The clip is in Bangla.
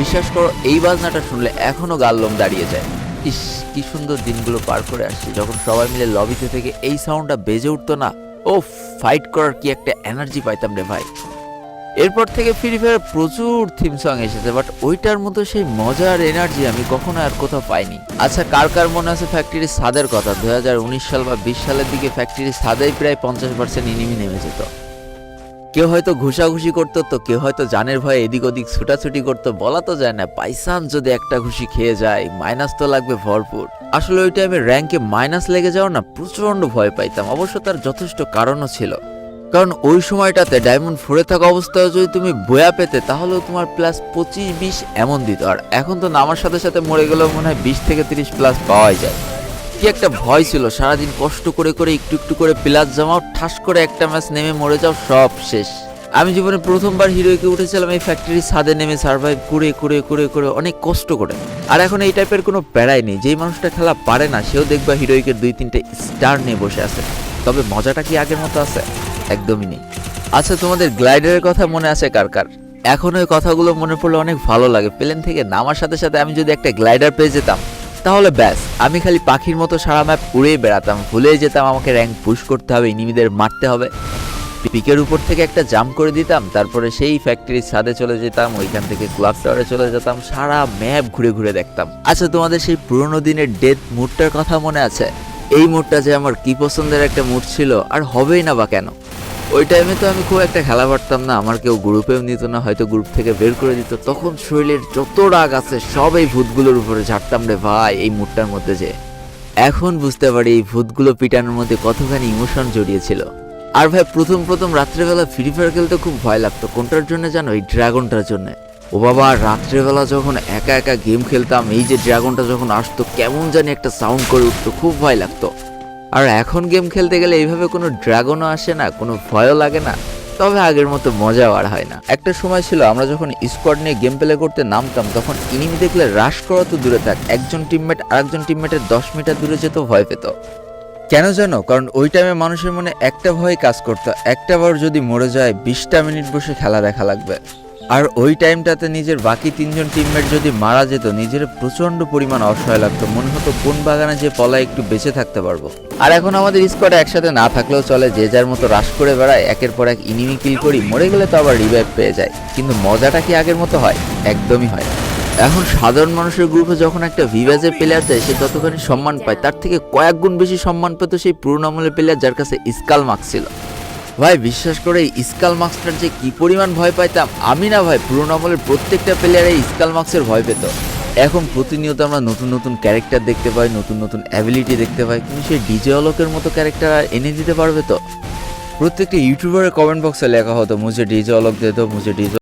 বিশ্বাস করো এই বাজনাটা শুনলে এখনো গাল লোম দাঁড়িয়ে যায়। ইস, কি সুন্দর দিনগুলো পার করে আসছে যখন সবাই মিলে লবিতে থেকে এই সাউন্ডটা বেজে উঠতো না। ও, ফাইট করার কি একটা এনার্জি পাইতাম রে ভাই। এরপর থেকে ফ্রি ফায়ার প্রচুর থিম সং এসেছে, বাট ওইটার মতো সেই মজার এনার্জি আমি কখনো আর কোথাও পাইনি। আচ্ছা, কার কার মনে আছে ফ্যাক্টরির ছাদের কথা? 2019 সাল বা 20 সালের দিকে ফ্যাক্টরির ছাদেই প্রায় 50% এনিমি নেমে যেত। কেউ হয়তো ঘুষাঘুষি করতো, তো কেউ হয়তো জানের ভয়ে এদিক ওদিক ছুটাছুটি করতো। বলা তো যায় না, বাইসান যদি একটা ঘুষি খেয়ে যায় মাইনাস তো লাগবে ভরপুর। আসলে ওই টাইমে র্যাঙ্কে মাইনাস লেগে যাওয়ার না প্রচন্ড ভয় পাইতাম। অবশ্য তার যথেষ্ট কারণও ছিল, কারণ ওই সময়টাতে ডায়মন্ড 4 থাকা অবস্থায় যদি তুমি বয়া পেতে তাহলেও তোমার প্লাস 25-20 এমন দিত। আর এখন তো নামার সাথে সাথে মরে গেলেও মনে হয় 20 থেকে 30 প্লাস পাওয়াই যায়। কি একটা ভয় ছিল, সারাদিন কষ্ট করে করে একটু একটু করে প্লাস জমাও, ঠাস করে একটা ম্যাচ নেমে মরে যাও, সব শেষ। আমি জীবনে প্রথমবার হিরোইকে উঠেছিলাম এই ফ্যাক্টরির ছাদে নেমে সার্ভাইভ করে করে করে করে অনেক কষ্ট করে। আর এখন এই টাইপের কোনো প্যারাই নেই। যেই মানুষটা খেলা পারে না সেও দেখবা হিরোইকে 2-3টে স্টার নিয়ে বসে আছে। তবে মজাটা কি আগের মতো আছে? একদমই নেই। আচ্ছা, তোমাদের গ্লাইডারের কথা মনে আছে কার কার? এখন ওই কথাগুলো মনে পড়লে অনেক ভালো লাগে। প্লেন থেকে নামার সাথে সাথে আমি যদি একটা গ্লাইডার পেয়ে যেতাম তাহলে ব্যাস, আমি খালি পাখির মতো সারা ম্যাপ উড়েই বেড়াতাম। ভুলে যেতাম আমাকে র্যাঙ্ক পুশ করতে হবে, এনিমিদের মারতে হবে। পিকের উপর থেকে একটা জাম্প করে দিতাম, তারপরে সেই ফ্যাক্টরির ছাদে চলে যেতাম, ওইখান থেকে ক্লাব টাওয়ারে চলে যেতাম, সারা ম্যাপ ঘুরে ঘুরে দেখতাম। আচ্ছা, তোমাদের সেই পুরোনো দিনের ডেথ মুডটার কথা মনে আছে? এই মুডটা যে আমার কি পছন্দের একটা মুড ছিল, আর হবেই না বা কেন। ওই টাইমে তো আমি খুব একটা খেলা পারতাম না, আমার কেউ গ্রুপেও নিত না, হয়তো গ্রুপ থেকে বের করে দিত। তখন শরীরের যত রাগ আছে সব এই ভূতগুলোর উপরে ঝাড়তাম রে ভাই, এই মুডটার মধ্যে যে। এখন বুঝতে পারি এই ভূতগুলো পিটানোর মধ্যে কতখানি ইমোশন জড়িয়েছিল। আর ভাই, প্রথম প্রথম রাত্রেবেলা ফ্রি ফায়ার খেলতে খুব ভয় লাগতো। কোনটার জন্য জানো? এই ড্রাগনটার জন্য। ও বাবা, রাত্রেবেলা যখন একা একা গেম খেলতাম, এই যে ড্রাগনটা যখন আসতো কেমন জানি একটা সাউন্ড করে উঠতো, খুব ভয় লাগতো। আর এখন গেম খেলতে গেলে এইভাবে কোনো ড্রাগনও আসে না, কোনো ভয়ও লাগে না। তবে আগের মতো মজাও আর হয় না। একটা সময় ছিল আমরা যখন স্কোয়াড নিয়ে গেম প্লে করতে নামতাম তখন এনিমি দেখলে রাশ করা তো দূরে থাক, একজন টিমমেট আরেকজন টিমমেটের 10 মিটার দূরে যেত ভয় পেত। কেন জানো? কারণ ওই টাইমে মানুষের মনে একটা ভয় কাজ করতো, একটা বার যদি মরে যায় 20টা মিনিট বসে খেলা দেখা লাগবে। আর ওই টাইমটাতে নিজের বাকি 3জন টিমমেট যদি মারা যেত, নিজের প্রচন্ড পরিমাণ অসহায় লাগতো, মনে হতো কোন বাগানে যে পলায় একটু বেঁচে থাকতে পারবো। আর এখন আমাদের স্কোয়াডে একসাথে না থাকলেও চলে, যে যার মতো রাশ করে বেড়ায়, একের পর এক ইনিমি কিল করি, মরে গেলে তো আবার রিভাইভ পেয়ে যায়। কিন্তু মজাটা কি আগের মতো হয়? একদমই হয় না। এখন সাধারণ মানুষের গ্রুপে যখন একটা ভিভাজের প্লেয়ার দেয়, সে যতখানি সম্মান পায় তার থেকে কয়েক গুণ বেশি সম্মান পেত সেই পুরোনো আমলের প্লেয়ার যার কাছে স্কাল মার্কস ছিল। ভাই বিশ্বাস করে এই স্কাল মার্কসটার যে কি পরিমাণ ভয় পাইতাম আমি না ভাই, পুরোনো আমলের প্রত্যেকটা প্লেয়ার এই স্কাল মার্কসের ভয় পেত। এখন প্রতিনিয়ত আমরা নতুন নতুন ক্যারেক্টার দেখতে পাই, নতুন নতুন অ্যাবিলিটি দেখতে পাই, কিন্তু সেই ডিজে অলোকের মতো ক্যারেক্টার এনে দিতে পারবে তো? প্রত্যেকটা ইউটিউবারের কমেন্ট বক্সে লেখা হতো মুঝে ডিজে অলোক দে দো, মুঝে ডিজে